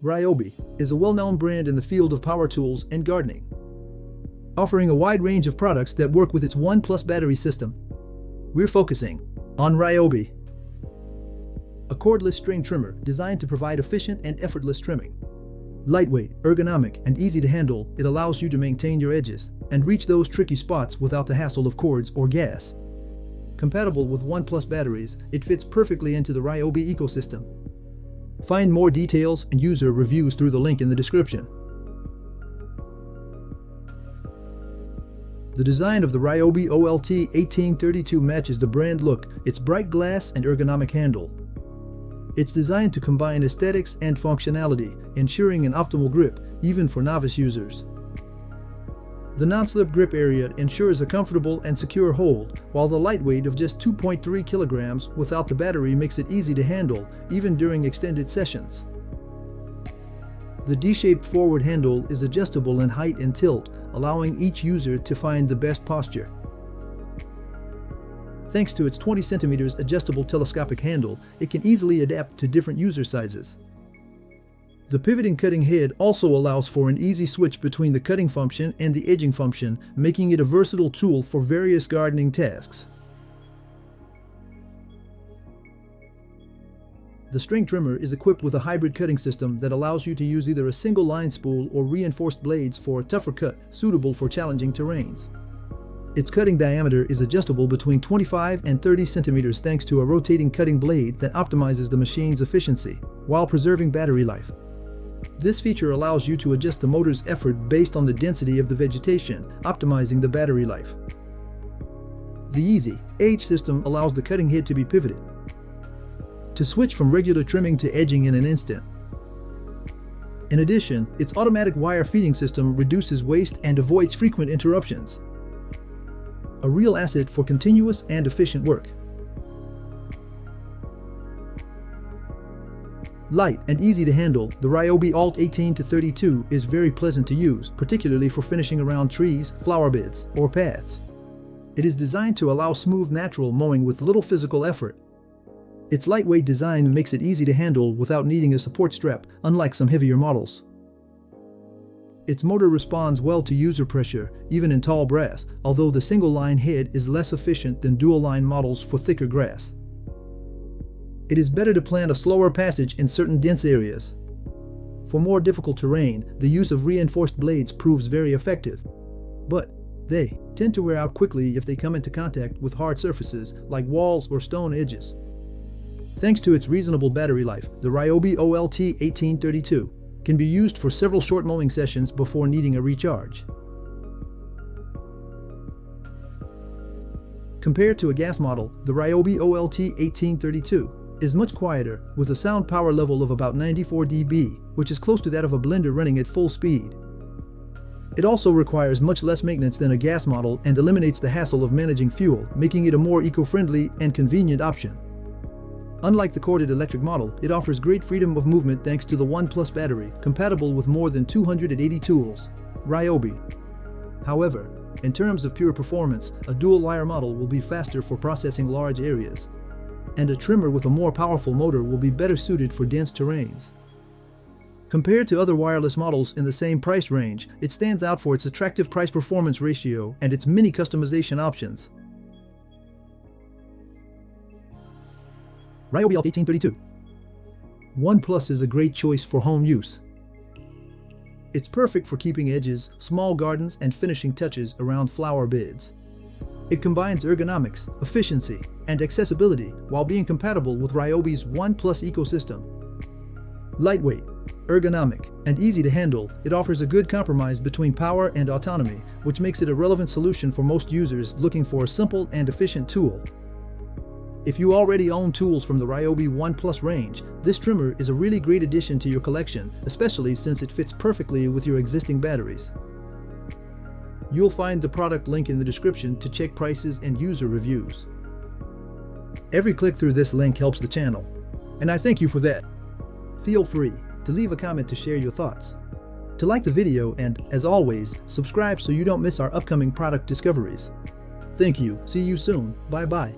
Ryobi is a well-known brand in the field of power tools and gardening, offering a wide range of products that work with its ONE+ battery system. We're focusing on Ryobi, a cordless string trimmer designed to provide efficient and effortless trimming. Lightweight, ergonomic, and easy to handle, it allows you to maintain your edges and reach those tricky spots without the hassle of cords or gas. Compatible with ONE+ batteries, it fits perfectly into the Ryobi ecosystem. Find more details and user reviews through the link in the description. The design of the Ryobi OLT1832 matches the brand look, its bright glass and ergonomic handle. It's designed to combine aesthetics and functionality, ensuring an optimal grip, even for novice users. The non-slip grip area ensures a comfortable and secure hold, while the lightweight of just 2.3 kilograms without the battery makes it easy to handle, even during extended sessions. The D-shaped forward handle is adjustable in height and tilt, allowing each user to find the best posture. Thanks to its 20 centimeters adjustable telescopic handle, it can easily adapt to different user sizes. The pivoting cutting head also allows for an easy switch between the cutting function and the edging function, making it a versatile tool for various gardening tasks. The string trimmer is equipped with a hybrid cutting system that allows you to use either a single line spool or reinforced blades for a tougher cut, suitable for challenging terrains. Its cutting diameter is adjustable between 25 and 30 centimeters thanks to a rotating cutting blade that optimizes the machine's efficiency, while preserving battery life. This feature allows you to adjust the motor's effort based on the density of the vegetation, optimizing the battery life. The Easy Edge system allows the cutting head to be pivoted, to switch from regular trimming to edging in an instant. In addition, its automatic wire feeding system reduces waste and avoids frequent interruptions. A real asset for continuous and efficient work. Light and easy to handle, the Ryobi OLT1832 is very pleasant to use, particularly for finishing around trees, flower beds, or paths. It is designed to allow smooth, natural mowing with little physical effort. Its lightweight design makes it easy to handle without needing a support strap, unlike some heavier models. Its motor responds well to user pressure, even in tall grass, although the single-line head is less efficient than dual-line models for thicker grass. It is better to plan a slower passage in certain dense areas. For more difficult terrain, the use of reinforced blades proves very effective. But they tend to wear out quickly if they come into contact with hard surfaces like walls or stone edges. Thanks to its reasonable battery life, the Ryobi OLT1832 can be used for several short mowing sessions before needing a recharge. Compared to a gas model, the Ryobi OLT1832 is much quieter, with a sound power level of about 94 dB, which is close to that of a blender running at full speed. It also requires much less maintenance than a gas model and eliminates the hassle of managing fuel, making it a more eco-friendly and convenient option. Unlike the corded electric model, it offers great freedom of movement thanks to the ONE+ battery, compatible with more than 280 tools. Ryobi. However, in terms of pure performance, a dual-wire model will be faster for processing large areas, and a trimmer with a more powerful motor will be better suited for dense terrains. Compared to other wireless models in the same price range, it stands out for its attractive price-performance ratio and its many customization options. Ryobi OLT1832 ONE+ is a great choice for home use. It's perfect for keeping edges, small gardens, and finishing touches around flower beds. It combines ergonomics, efficiency, and accessibility while being compatible with Ryobi's ONE+ ecosystem. Lightweight, ergonomic, and easy to handle, it offers a good compromise between power and autonomy, which makes it a relevant solution for most users looking for a simple and efficient tool. If you already own tools from the Ryobi ONE+ range, this trimmer is a really great addition to your collection, especially since it fits perfectly with your existing batteries. You'll find the product link in the description to check prices and user reviews. Every click through this link helps the channel, and I thank you for that. Feel free to leave a comment to share your thoughts, to like the video, and, as always, subscribe so you don't miss our upcoming product discoveries. Thank you. See you soon. Bye-bye.